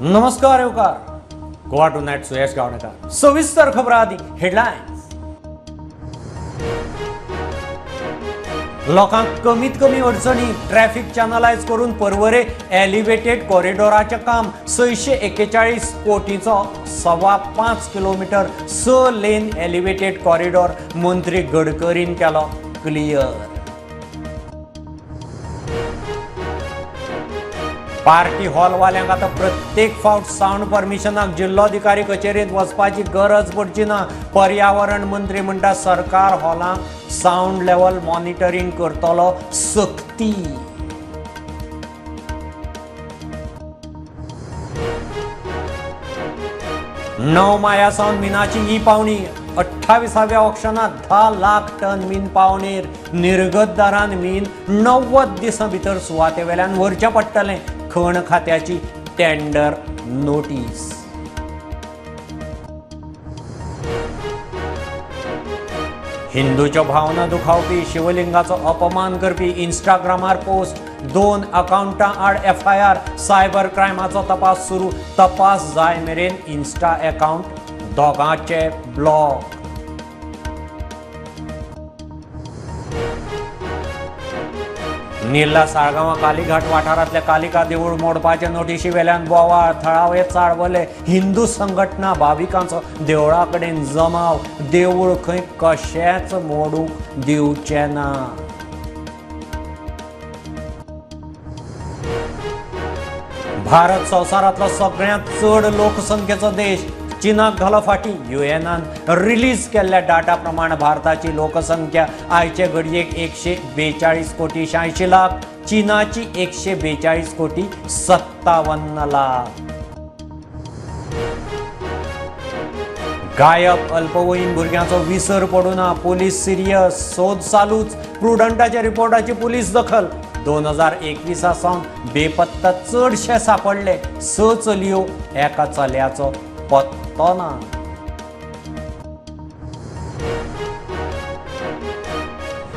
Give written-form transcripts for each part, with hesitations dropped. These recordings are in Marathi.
नमस्कार येवकार गोवा टू नाईट सुयश गावणेकर सविस्तर खबर आदी हेडलाइन्स लोकांक कमीत कमी अडचणी ट्रॅफिक चॅनलायज करून परवरे एलिव्हेटेड कॉरिडॉराचे काम 641 कोटीचो 5.25 किलोमीटर 6 लेन एलिव्हेटेड कॉरिडॉर मंत्री गडकरीन केलो क्लियर। पार्टी हॉलवाल्यांक आतां प्रत्येक फावट सावंड परमिशनाक जिल्लोधिकारी कचेरीत वचपाची गरज पडची ना। पर्यावरण मंत्री म्हणटा सरकार हॉलांक सावंड लेवल मॉनिटरिंग करतलो सक्ती। नव माया सावन मिनाची ही पावणी 28व्या ऑक्शनात 10 लाख टन मीन पावणेर निर्गत दरान मीन 90 दिसां भितर सुवाते वेल्यान व्हरचें पडटलें खण खात्याची टेंडर नोटीस। हिंदूच्यो भावना दुखावपी शिवलिंगाचो अपमान करपी इंस्टाग्रामार पोस्ट 2 अकाउंटां आड FIR सायबर क्रायमाचो तपास सुरू। तपास जाय मेरेन इन्स्टा अकाउंट दोगांचे ब्लॉक। निल्ला साळगांवा कालीघाट वाठारांतल्या कालिका देवूळ मोडपाचे नोटीशी वेल्यान बोवाळ। थळावे चाळवले हिंदू संघटना भाविकांचो देवळा कडेन जमाव। देवूळ खंय कशेंच मोडूंक दिवचें ना। भारत संवसारांतलो सगळ्यांत चड लोकसंख्येचो देश। चीनाक घालो फाटी। UN रिलीज केल्ल्या डाटा प्रमाण भारताची लोकसंख्या आयचे घडयेक 142 कोटी 86 लाख। चीनाची 142 कोटी 57 लाख। गायब अल्पवयीन भुरग्यांचो विसर पडूं ना। पुलीस सिरियस सोद चालूच। प्रुडंटाच्या रिपोर्टाची पुलीस दखल। 2021 सावन बेपत्ता चडशे सापडले। 6 चलयो एका चल्याचो पत्तो ना।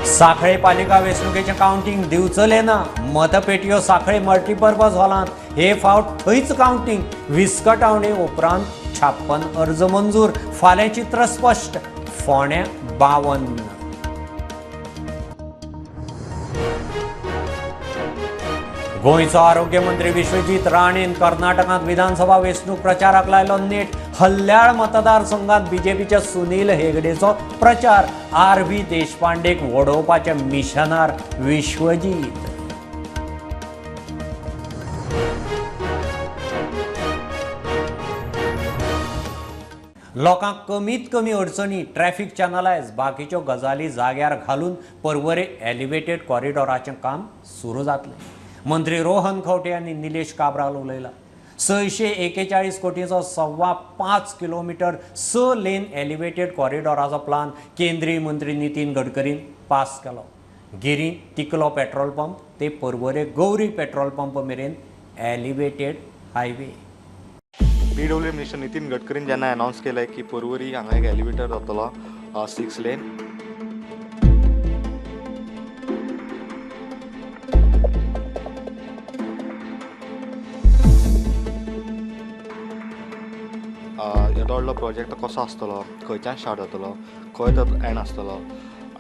साखळे पालिका वेंचणुकेचे काउंटिंग दिवचले ना। मतपेटयो साखळे मल्टीपर्पज हॉलांत हे फावट थंयच काउंटिंग। विस्कटावणे उपरांत 56 अर्ज मंजूर। फाल्यां चित्र स्पश्ट। फोंड्या 52। गोंयचो आरोग्य मंत्री विश्वजीत राणेन कर्नाटकांत विधानसभा वेंचणूक प्रचाराक लायलो नेट। हल्ल्याळ मतदारसंघात बीजेपीच्या सुनील हेगडेचो प्रचार। RV देशपांडेक वडोवपाचे मिशनार विश्वजीत। लोकांक कमीत कमी अडचणी ट्रॅफिक चॅनलायज बाकीच्यो गजाली जाग्यार घालून परवरे एलिव्हेटेड कॉरिडॉराचें काम सुरू जातलें। मंत्री रोहन खंवटे आनी निलेश काब्राल उलयला। 641 कोटीचो 5.25 किलोमीटर 6 लेन एलिव्हेटेड कॉरिडॉराचो प्लान केंद्रीय मंत्री नितीन गडकरीन पास केलो। गिरी तिकलो पेट्रोल पंप ते परवरे गौरी पेट्रोल पंप मेरेन elevated highway. PWM minister Nitin गडकरीन जेन्ना अनाउन्स केलें की परवरी हांगा एक एलिव्हेटर जातलो 6 लेन। येदो व्हडलो प्रोजेक्ट कसो आसतलो, खंयच्यान स्टार्ट जातलो, खंय तो एंड आसतलो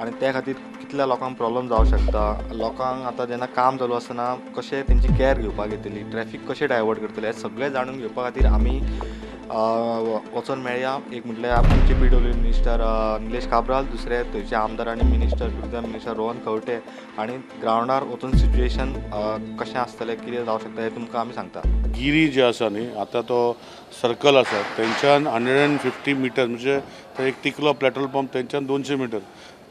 आनी त्या खातीर कितल्या लोकांक प्रॉब्लम जावंक शकता। लोकांक आतां जेन्ना काम चालू आसतना कशें तेंची कॅर घेवपाक येतली, ट्रॅफिक कशें डायवर्ट करतले, हें सगळें जाणून घेवपा खातीर आमी वचून मेळया। एक म्हटल्यार आमचे PWM मिनिस्टर निलेश काब्राल, दुसरे थंयचे आमदार आनी टुरिझम मिनिस्टर रोहन खंवटे आनी ग्रावंडार वचून सिच्युएशन कशें आसतलें, कितें जावंक शकता हें तुमकां आमी सांगता। गिरी जे आसा न्ही आतां तो सर्कल आसा थंयच्यान 150 मिटर म्हणजे थंय एक तिकलो पेट्रोल पंप थंयच्यान 200 मिटर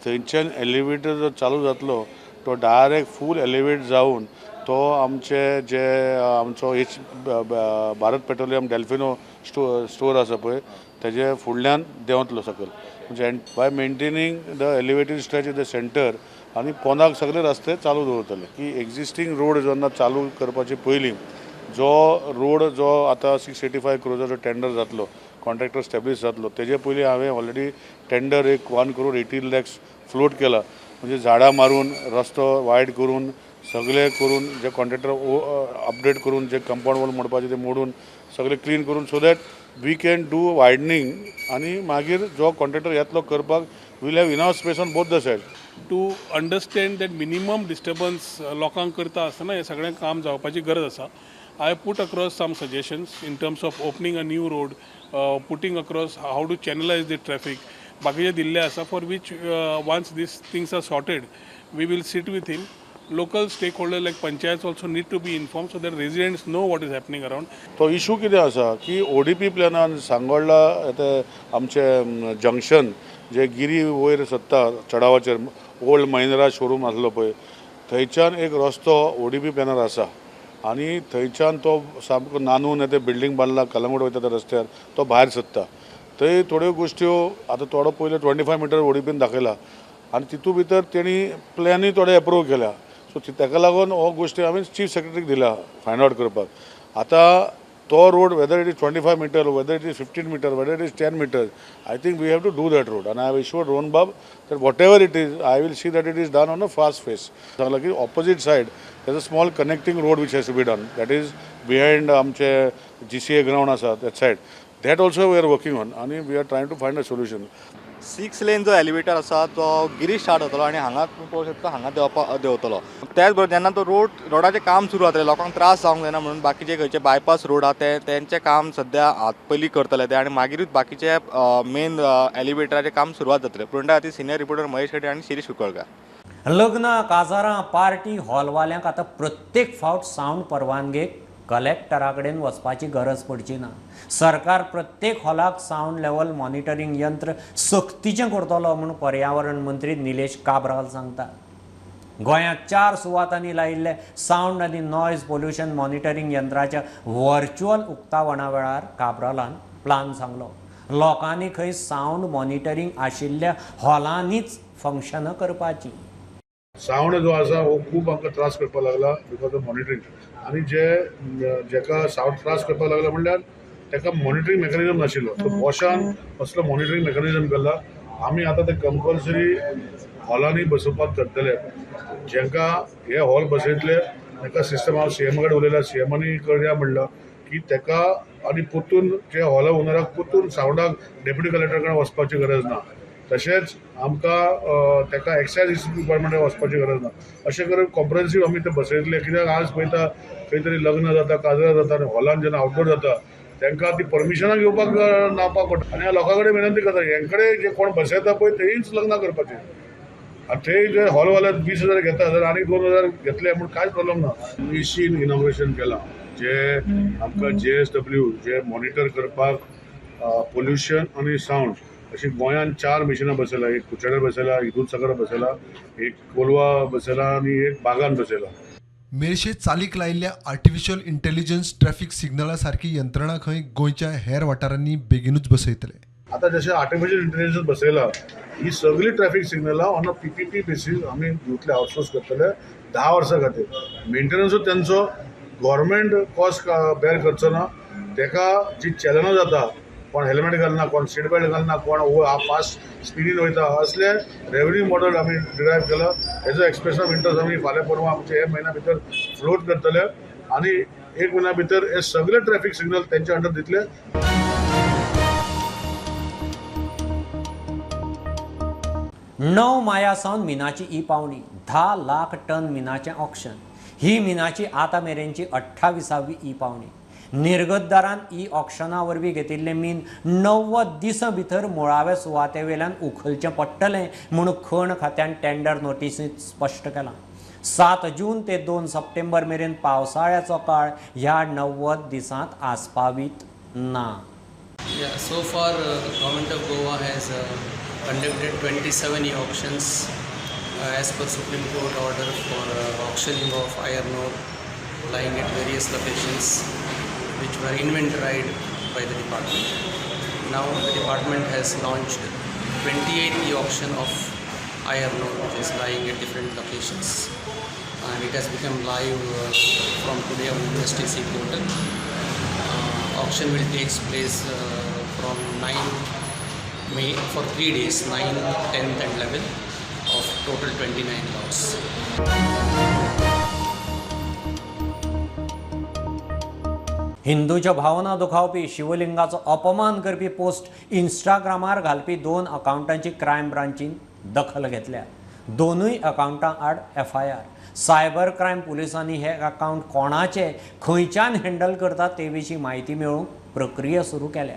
थंयच्यान एलिव्हेटर जो चालू जातलो तो डायरेक्ट फूल एलिव्हेट जावन तो आमचे जे आमचो भारत पेट्रोलियम डेल्फिनो स्टोर आसा पळय तेजे फुडल्यान देंवतलो सकयल। म्हणजे bye maintaining the elevated stretch in the centre आनी पोंदाक सगळे रस्ते चालू दवरतले की एक्झिस्टींग रोड जेन्ना चालू करपाचे पयलीं जो रोड जो आतां 685 क्रोजाचो टेंडर जातलो कॉन्ट्रॅक्टर स्टॅब्लिश जातलो तेजे पयलीं हांवें ऑलरेडी टेंडर एक 1 crore 80 lakhs फ्लोट केला। म्हणजे झाडां मारून रस्तो वायड करून सगळे करून जे कॉन्ट्रॅक्टर अपडेट करून जे कंपाऊंड वॉल मोडपाचे ते मोडून सगळे क्लीन करून so that we can do widening आनी मागीर जो कॉन्ट्रॅक्टर येतलो करपाक will have enough space on both the side. To understand that minimum disturbance लोकांक करता आसतना हें सगळें काम जावपाची गरज आसा. I put across some suggestions in terms of opening a new road, putting across how to channelize the traffic. बाकीचे दिल्ले आसा for which once these things are sorted, we will sit with him. Local stakeholders like panchayats also need to be informed so that residents know what is happening around. तो इशू कितें आसा की ODP प्लॅनान सांगोळला आमचें जंक्शन जे गिरी वयर सत्ता चडावाचेर ओल्ड महिंद्रा शोरूम आसलो पळय थंयच्यान एक रस्तो ODP प्लॅनार आसा आनी थंयच्यान तो सामको नानून ते बिल्डींग बांदला कलंगूट वयता त्या रस्त्यार तो भायर सरता. थंय थोड्यो गोश्ट्यो आतां थोडो पयले 25 मिटर ODPन दाखयला आनी तितू भितर तेणी प्लॅनूय थोडे एप्रूव केल्या. सो ताका लागून हो गोश्टी हांवें चीफ सेक्रेटरीक दिला फायंड आउट करपाक. आतां तो road whether it is 25 metre whether it is 15 metre whether it is 10 metre I think we have to do that road. आनी आय हॅव इश्युअर्ड रोहन बाब that whatever it is, I will see that it is done on a fast pace. So, like opposite side, there is a small connecting road which has to be done. That is behind amche GCA ground asa that side. That also we are working on, and we are trying to find a solution. 6 लेन जो एलिवेटर आसा तो गिरी स्टार्ट जातलो आनी हांगा पळोवंक शकता हांगा देंवतलो. त्याच बरोबर जेन्ना तो रोडाचें काम सुरू जातलें लोकांक त्रास जावंक जायना म्हणून बाकीचे खंयचे बायपास रोड आहा तेंचें काम सद्या पयलीं करतले ते आनी मागीरूच बाकीचे मेन एलिवेटराचें काम सुरवात जातलें. पुरंडा खातीर सिनियर रिपोर्टर महेश शेट्टी आनी शिरीश कुंकळकार. लग्न काजारां पार्टी हॉलवाल्यांक आतां प्रत्येक फावट सावंड परवानगेक कलेक्टरा कडेन वचपाची गरज पडची ना. सरकार प्रत्येक हॉलाक सावंड लेवल मॉनिटरींग यंत्र सक्तीचें करतलो म्हणून पर्यावरण मंत्री निलेश काब्राल सांगता. गोंयांत 4 सुवातांनी लायिल्ले सावंड आनी नॉयज पोल्युशन मॉनिटरींग यंत्राच्या व्हर्च्युअल उक्तावणा वेळार काब्रालान प्लान सांगलो. लोकांनी खंय सावंड मॉनिटरींग आशिल्ल्या हॉलांनीच फंक्शनां करपाची. सावंड जो आसा हो खूब आमकां त्रास करपाक लागला बिकॉज ऑफ मॉनिटरींग आनी जेका सावंड त्रास करपाक लागला म्हणल्यार ताका मॉनिटरींग मेकॅनिझम नाशिल्लो. सो बॉशान असलो मॉनिटरींग मेकॅनिझम केला. आमी आतां ते कंपल्सरी हॉलांनी बसोवपाक करतले. जेंकां हे हॉल बसयतले ताका सिस्टम हांव CM कडेन उलयला CMनी करया म्हणला की ताका आनी परतून जे हॉला ओनराक परतून सावंडाक डेप्युटी कलेक्टर कडेन वचपाची गरज ना. तशेंच आमकां ताका एक्सायज डिपार्टमेंटाक वचपाची गरज ना. अशें करून कॉम्प्रेहेन्सीव आमी ते बसयतले. कित्याक आज पळयता खंय तरी लग्न जाता काजरां जाता आनी हॉलान जेन्ना आउटडोर जाता तांकां ती परमिशनां घेवपाक नावपाक पडटा. आनी लोकां कडेन विनंती करता हेंकडे जे कोण बसयता पळय थंयच लग्नां करपाचें. आनी थंय जे हॉलवाले 20,000 घेता जाल्यार आनी 2,000 घेतले म्हूण कांयच प्रॉब्लम ना. मिशीन इनॉग्रेशन केलां जे आमकां JSW जे मॉनिटर करपाक पोल्युशन आनी सावंड अशी गोंयांत 4 मिशिनां बसयला. एक कुचेड्यार बसयला, एक दूदसागर बसयला, एक कोलवा बसयला आनी एक बागान बसयला. मेरशे चालीक लायिल्ल्या आर्टिफिशियल इंटेलिजन्स ट्रॅफिक सिग्नला सारकी यंत्रणा खंय गोंयच्या हेर वाठारांनी बेगीनूच बसयतले. आतां जशें आर्टिफिशियल इंटेलिजन्स बसयला ही सगळी ट्रॅफिक सिग्नलां ऑन अ PPP बेसीस आमी दिवतले आउटसोर्स करतले 10 वर्सां खातीर. मेंटेनन्सूच तेंचो गव्हर्मेंट कॉस्ट बेर करचो ना. ताका जी चॅलनां जाता कोण हेल्मेट घालना कोण सीट बेल्ट घालना कोण फास्ट स्पिडीन वयता असले रेवन्यू मॉडल आमी डिरायव केला. हेजो एक्सप्रेशन ऑफ इंट्रस्ट आमी फाल्यां परवा आमचे हे म्हयन्या भितर फ्लोट करतले आनी 1 म्हयन्या भितर हे सगळे ट्रॅफिक सिग्नल तेंच्या अंडर दितले. 9 मायासावन मिनाची पावणी 10 लाख टन मिनाचें ऑक्शन. ही मिनाची आतां मेरेनची 28वी पावणी. निर्गतदारान ऑक्शना वरवीं घेतिल्लें मीन 90 दिसां भितर मुळाव्या सुवाते वेल्यान उखलचें पडटलें म्हूण खण खात्यान टेंडर नोटिसींत स्पश्ट केलां. 7 जून ते 2 सप्टेंबर मेरेन पावसाळ्याचो काळ ह्या 90 दिसांत आस्पावीत ना. Yeah, so far Government of Goa has conducted 27 e-auctions as per Supreme Court order for auctioning of iron ore lying at various locations which were inventoried by the department. Now the department has launched 28 e-auction of iron ore which is lying at different locations and it has become live from today on STC portal. Auction will take place from 9 May for 3 days, 9, 10th and 11th of total 29 lots. हिंदूच्या भावना दुखावपी शिवलिंगाचो अपमान करपी पोस्ट इंस्टाग्रामार घालपी 2 अकावंटांची क्रायम ब्रांचीन दखल घेतल्या. दोनूय अकावंटां आड FIR. सायबर क्रायम पुलिसांनी हे अकावंट कोणाचे खंयच्यान हँडल करतात ते विशीं म्हायती मेळोवंक प्रक्रिया सुरू केल्या.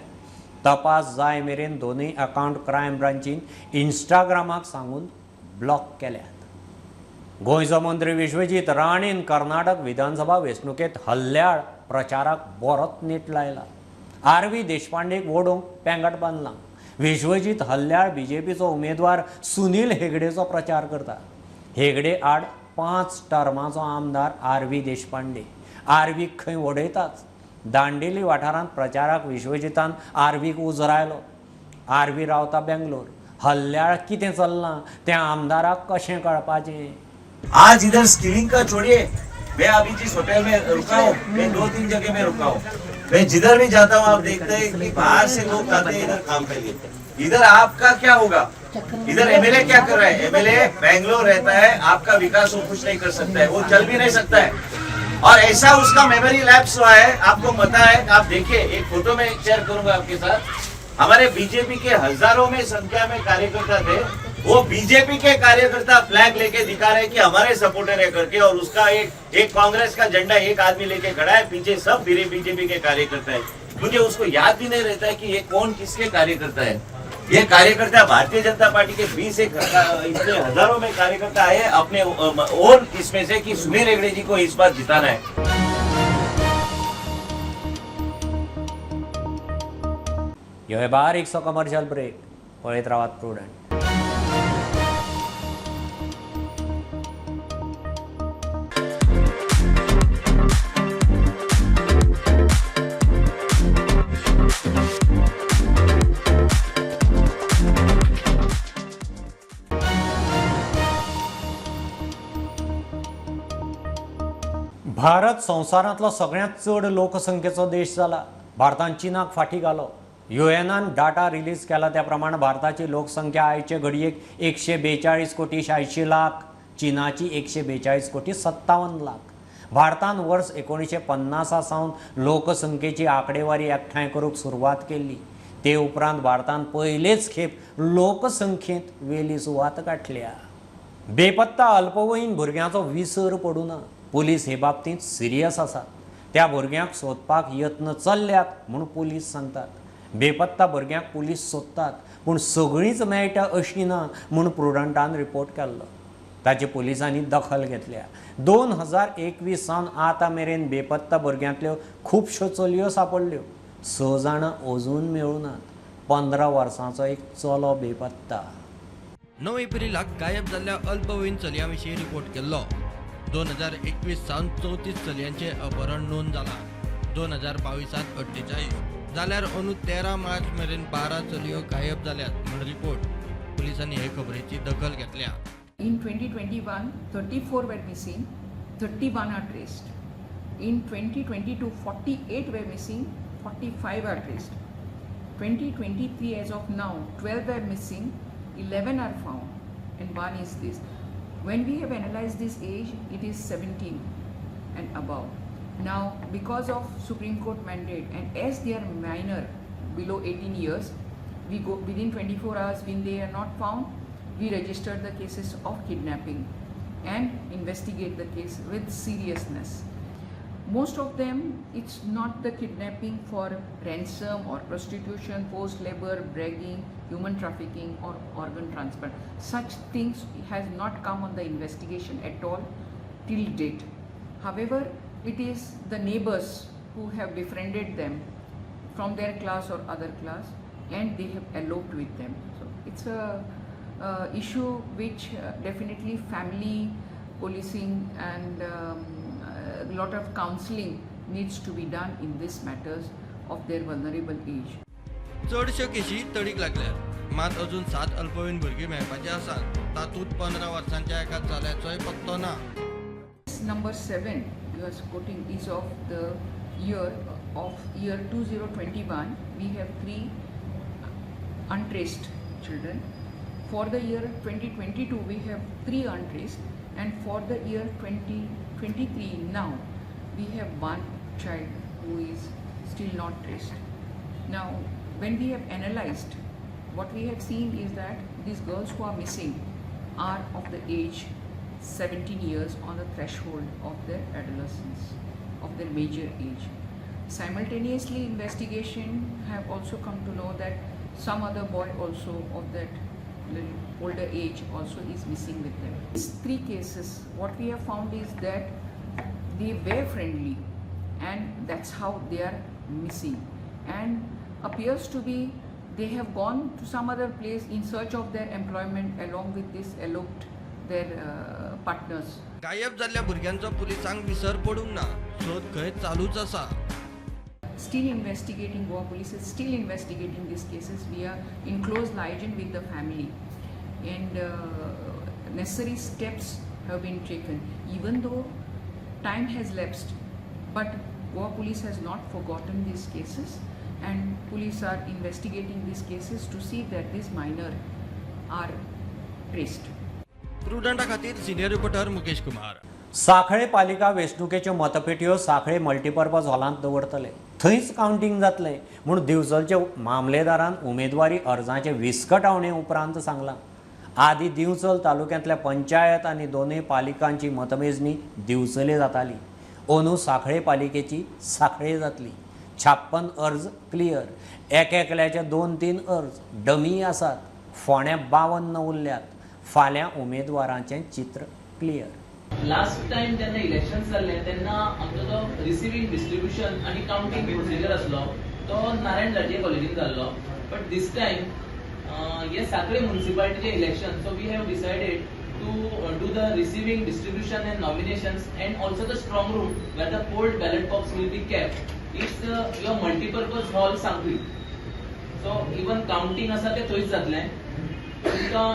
तपास जाय मेरेन दोनूय अकावंट क्रायम ब्रांचीन इंस्टाग्रामाक सांगून ब्लॉक केल्यात. गोंयचो मंत्री विश्वजीत राणेन कर्नाटक विधानसभा वेंचणुकेंत हल्ल्याळ प्रचाराक बरोच नेट लायला. RV देशपांडेक वोडोवंक पेंगट बांदलां. विश्वजीत हल्ल्याळ BJPचो उमेदवार सुनील हेगडेचो प्रचार करता. हेगडे आड 5 टर्माचो आमदार RV देशपांडे. RVक खंय वडयताच. दांडेली वाठारांत प्रचाराक विश्वजितान RVक उजरायलो. RV रावता बेंगलोर. हल्ल्याळ कितें चल्लां तें आमदाराक कशें कळपाचें. आज इधर स्किलिंग का छोड़िए, मैं अभी जिस होटल में रुका हूँ, मैं 2-3 जगह में रुका हूँ. मैं जिधर भी जाता हूँ आप देखते हैं कि बाहर से लोग आते हैं इधर काम के लिए. इधर आपका क्या होगा? इधर MLA क्या कर रहा है? MLA बेंगलोर रहता है, आपका विकास वो कुछ नहीं कर सकता है, वो चल भी नहीं सकता है. और ऐसा उसका मेमोरी लैप्स हुआ है, आपको पता है. आप देखिए, एक फोटो में शेयर करूंगा आपके साथ. हमारे बीजेपी के हजारों में संख्या में कार्यकर्ता थे. वो बीजेपी के कार्यकर्ता फ्लैग लेके दिखा रहे कि हमारे सपोर्टर है करके, और उसका एक कांग्रेस का झंडा एक आदमी लेके खड़ा है, पीछे सब बीजेपी के कार्यकर्ता है. मुझे उसको याद भी नहीं रहता है कि ये कौन किसके कार्यकर्ता है. ये कार्यकर्ता भारतीय जनता पार्टी के 20 इसमें हजारों में कार्यकर्ता आए अपने और इसमें से कि सुनील हेगड़े जी को इस बार जिताना है. ह्यो बारीकसो कमर्शियल ब्रेक. पळयत रावात प्रुडंट. भारत संवसारांतलो सगळ्यांत चड लोकसंख्येचो देश जाला. भारतान चीनाक फाटीं घालो. UNन डाटा रिलीज केला त्या प्रमाण भारताची लोकसंख्या आयचे घडयेक 142 कोटी 86 लाख. चीनाची 142 कोटी 57 लाख. भारतान वर्स 1950 सावन लोकसंख्येची आंकडेवारी एकठांय करूंक सुरवात केल्ली. ते उपरांत भारतान पयलेच खेप लोकसंख्येंत वेली सुवात गाठल्या. बेपत्ता अल्पवयीन भुरग्यांचो विसर पडूं ना. पुलीस हे बाबतींत सिरियस आसात. त्या भुरग्यांक सोदपाक यत्न चल्ल्यात म्हूण पुलीस सांगतात. बेपत्ता भुरग्यांक पुलीस सोदतात पूण सगळींच मेळटा अशी ना म्हूण प्रुडंटान रिपोर्ट केल्लो. ताची पुलिसांनी दखल घेतल्या. 2021 सावन आतां मेरेन बेपत्ता भुरग्यांतल्यो खुबश्यो चलयो सापडल्यो. 6 जाणां अजून मेळूनात. 15 वर्सांचो एक चलो बेपत्ता. 9 एप्रिलाक गायब जाल्ल्या अल्पवयीन चलयां विशीं रिपोर्ट केल्लो. 2021 सावन 34 चलयांचे अपहरण नोंद जाला. 2022 48 जाल्यार अंदू 13 मार्च मेरेन 12 चलयो गायब जाल्यात म्हूण रिपोर्ट. पुलिसांनी हे खबरेची दखल घेतल्या. In 2021, 34 were missing, 31 are traced. In 2022, 48 were missing, 45 are traced. 2023 as of now, 12 were missing, 11 are found, and one is this. When we have analyzed this age, it is 17 and above. Now, because of Supreme Court mandate, and as they are minor, below 18 years, we go within 24 hours when they are not found, we register the cases of kidnapping and investigate the case with seriousness. Most of them, it's not the kidnapping for ransom or prostitution, forced labor, bragging, human trafficking or organ transplant. Such things has not come on the investigation at all till date. However, it is the neighbors who have befriended them from their class or other class, and they have eloped with them. So it's a issue which definitely family policing and a lot of counseling needs to be done in these matters of their vulnerable age. चडश्यो केशी तडीक लागल्यात. मात अजून 7 अल्पवयीन भुरगीं मेळपाची आसात. तातूंत 15 वर्सांच्या एका चल्याचोय पत्तो ना. Number 7 you are quoting is of the year 2021. We have 3 untraced children. For the year 2022 we have 3 untraced, and for the year 2023 now we have 1 child who is still not traced. Now, when we have analyzed, what we have seen is that these girls who are missing are of the age 17 years on the threshold of their adolescence, of their major age. Simultaneously, investigation have also come to know that some other boy also of that little older age also is missing with them. These three cases, what we have found is that they were friendly, and that's how they are missing, and appears to be they have gone to some other place in search of their employment along with this eloped their partners. गायब झालेल्या भुरग्यांचो पुलिसांक विसर पडूंक ना, शोध खंय चालूच आसा. Still investigating, Goa police is still investigating these cases. We are in close liaison with the family, and necessary steps have been taken. Even though time has lapsed, but Goa police has not forgotten these cases, and police are investigating these cases to see that these minor are traced. प्रुडंटा खातीर सिनियर रिपोर्टर मुकेश कुमार. सांखळे पालिका वेंचणुकेच्यो मतपेटयो सांखळे मल्टीपर्पज हॉलांत दवरतले. थंयच कावंटींग जातलें म्हूण दिवचलचे मामलेदारान उमेदवारी अर्जांचे विस्कटावणे उपरांत सांगलां. आदी दिवचल तालुक्यांतल्या पंचायत आनी दोनूय पालिकांची मतमेजणी दिवचले जाताली. अंदू सांखळे पालिकेची सांखळे जातली. 56 अर्ज क्लियर, एकल्याचे 2-3 अर्ज डमी आसात. फोण्या 52 उरल्यात. फाल्यां उमेदवारांचें चित्र क्लियर. लास्ट टाइम जेन्ना इलेक्शन्स जाल्ले तेन्ना आमचो जो रिसिविंग डिस्ट्रिब्युशन आनी काउंटिंग प्रोसिजर आसलो तो नारायण राजे कॉलेजीन जाल्लो. बट दीस टाइम हे सांखळे म्युनिसिपालिटीचे election, so we have decided to do the receiving distribution and nominations and also the strong room where the polled ballot box will be kept. It's your multipurpose hall Sankhali. So even counting आसा तें थंयच जातलें. तुमकां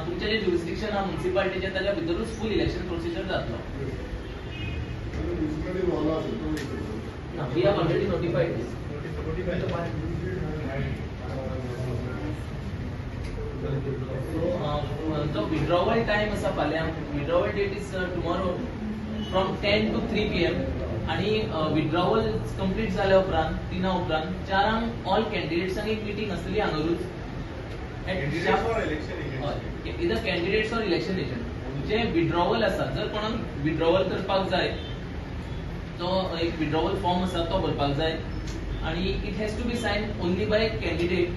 तुमचे जे ज्युरिस्डिक्शन हा म्युनिसिपालिटीचे त्याच्या भितरूच फुल इलेक्शन प्रोसिजर जातलो. We have already notified this. तो विड्रॉवल टाइम आसा फाल्यां. Withdrawal date is tomorrow from 10 to 3 PM आणि विड्रॉवल कंप्लीट जाल्या उपरांत 3 उपरांत 4 ऑल कॅन्डिडेट्सांक एक मीटिंग आसतली हांगारूच. इधर कॅन्डिडेट्स ऑर इलेक्शन एजंट जे विड्रॉवल आसा, जर कोणाक विड्रॉवल करपाक जाय तो एक विड्रॉवल फॉर्म आसा तो भरपाक जाय आणि it has to be sign only by candidate.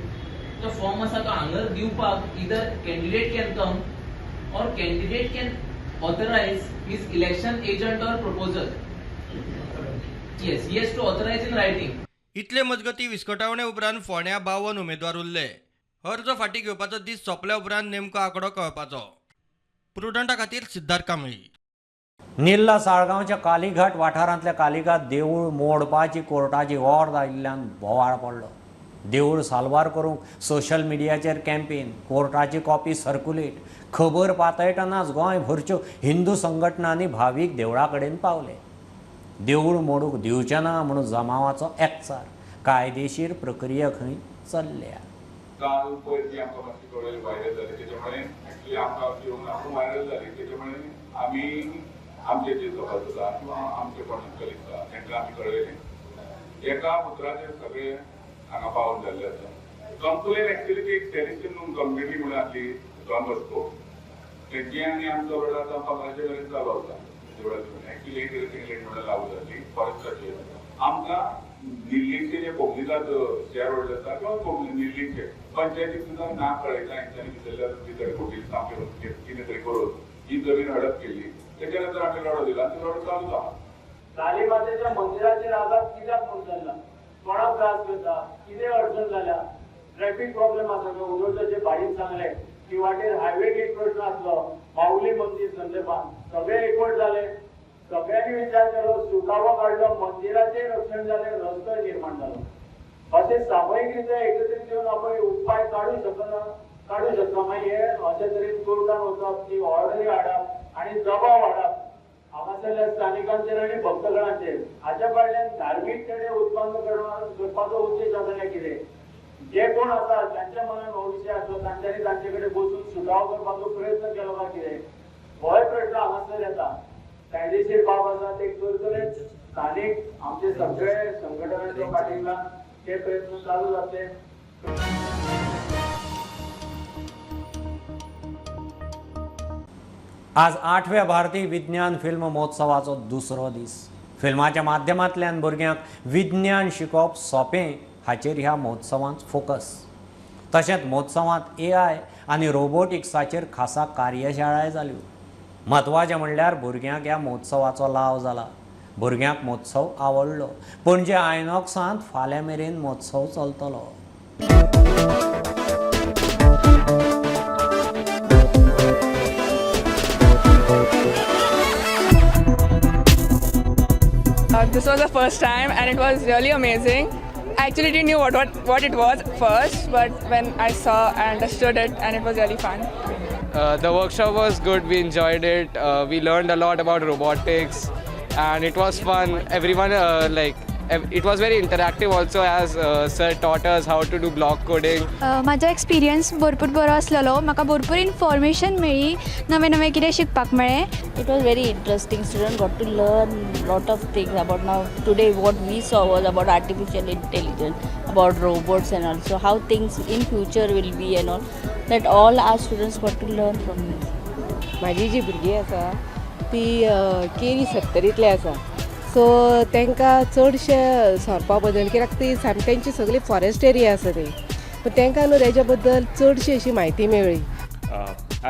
तो फॉर्म आसा तो हांगर दिवपाक इधर कॅन्डिडेट कॅन कम और candidate can authorise his election agent और proposer. Yes, he has to authorise in writing. इतले मजगती विस्कटावणे उपरांत फोण्या 52 उमेदवार उरले. अर्ज फाटी घेवपाचो दीस सोंपल्या उपरांत नेमको आंकडो कळपाचो. प्रुडंटा खातीर सिद्धार्थ कांबळी. निल्ला साळगांवच्या कालीघाट वाठारांतल्या कालीघाट देवूळ मोडपाची कोर्टाची ऑर्डर आयिल्ल्यान बोवाळ पडलो. देवूळ साल्वार करूंक सोशल मिडियाचेर कॅम्पेन, कोर्टाची कॉपी सर्क्युलेट. खबर पातळटनाच गोंयभरच्यो हिंदू संघटनांनी भावीक देवळा कडेन पावले. देवूळ मोडूंक दिवचें ना म्हणून जमावाचो एकचार. कायदेशीर प्रक्रिया खंय चल्ल्या. काल पयर जी आमकां मातशी कळयली व्हायरल जाली तेच्या एक्चुअली आमकां येवन आपूण व्हायरल जाली तेच्या आमी आमचे जे सभासद आसा किंवा आमचे कोण कलीग आसा तांकां आमी कळयलें. एका उतराचेर सगळे हांगा पावून जाल्ले आसा. कंप्लेन एक्चुअली ती एक टेरिशन कम्युनिटी म्हणून आसली डॉन बॉस्को तेजी आनी आमचो रोड आतां 1500 मेरेन चालू आसा. एक्चुअली एक टेरिशन म्हणून लागू जाल्ली फॉरेस्टाची. आमकां दिल्लीचे जे पब्लिकात शेअर होल्डर आसा किंवा दिल्लीचे पंचायतीक सुद्दां ना कळयता हेंच्यांनी भितर कोटीन सामकें कितें तरी करून ही जमीन हडप केली. तेच्या नंतर आमी रडो दिला आनी रडो चालू आहा. कालीमातेच्या मंदिराचेर आघात कित्याक म्हूण जाल्ला, कोणाक त्रास जाता, कितें अडचण जाल्या, ट्रॅफिक प्रॉब्लेम आसा. उदोरच्याचे भाडीन सांगलें की वाटेर हायवे गेट प्रश्न आसलो, माऊली मंदिर संदर्भात सगळे एकवट जाले. सगळ्यांनी विचार केलो, सुकावो काडलो, मंदिराचें रक्षण जालें, रस्तो निर्माण जालो. अशें सामूहिकरित्या एकत्रीत येवन आपण उपाय काडूं शकता. मागीर हे अशे तरेन कोर्टान वचप, ती ऑर्डरी हाडप आनी दबाव हाडप हांगासरल्या स्थानिकांचेर आनी भक्तगणांचेर. हाच्या फाटल्यान धार्मीक तेडे उत्पन्न करपाचो उद्देश आसल्यार कितें, जे कोण आसा तांच्या मनान हो विशय आसलो तांच्यांनी तांचे कडेन बसून सुटावो करपाचो प्रयत्न केलो काय कितें, होय प्रश्न हांगासर येता. कायदेशीर बाब आसा ते करतलेच. स्थानिक आमचे सगळे संघटनांच्या पाठीला हे प्रयत्न चालू जाते. आज 8व्या भारतीय विज्ञान फिल्म महोत्सवाचो दुसरो दीस. फिल्माच्या माध्यमांतल्यान भुरग्यांक विज्ञान शिकप सोंपें हाचेर ह्या महोत्सवांत फोकस. तशेंच महोत्सवांत AI आनी रोबोटिक्साचेर खासा कार्यशाळाय जाल्यो. म्हत्वाचें म्हणल्यार भुरग्यांक ह्या महोत्सवाचो लाव जाला. भुरग्यांक महोत्सव आवडलो. पणजे आयनॉक्सांत फाल्यां मेरेन महोत्सव चलतलो. This was the first time and it was really amazing. I actually didn't know what it was first, but when I saw, I understood it and it was really fun. The workshop was good, we enjoyed it, we learned a lot about robotics and it was fun. Everyone it was very interactive also as sir taught us how to do block coding. माझो एक्सपिरियन्स भरपूर बरो आसलेलो. म्हाका भरपूर इन्फॉर्मेशन मेळ्ळी, नवें नवें कितें शिकपाक मेळ्ळें. It was very interesting. Students got to learn lot of things about now. Today what we saw was about artificial intelligence, about robots and also how things in future will be and all. That all our students got to learn from this. माझी जी भुरगीं आसा ती केरी सत्तरींतली आसा. सो तांकां चडशे सरपा बद्दल कित्याक ती सामकी तेंची सगळी फॉरेस्ट एरिया आसा ती. पण तांकां न्हू तेज्या बद्दल चडशी अशी म्हायती मेळ्ळी.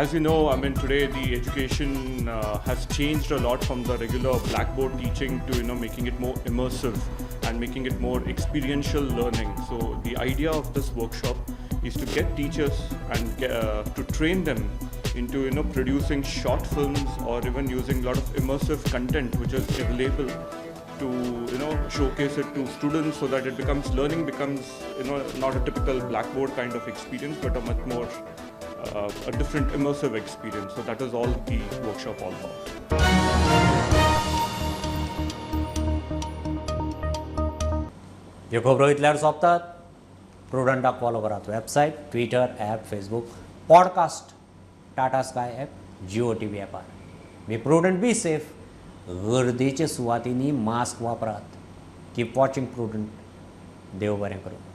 As you know, I mean, today the education has changed a lot from the regular blackboard teaching to making it more immersive and making it more experiential learning. So the idea of this workshop is to get teachers and to train them into producing short films or even using a lot of immersive content which is available to showcase it to students so that it becomes learning becomes not a typical blackboard kind of experience but a much more a different immersive experience. So that is all the workshop all about. ह्यो खबरो इतल्यार सोंपतात. प्रुडंटाक फॉलो करात. Website, Twitter, app, Facebook, podcast, Tata Sky app, Jio TV ॲपार. Be prudent, be safe. गर्देच्या सुवातींनी मास्क वापरात. Keep watching prudent. देव बरें करूं.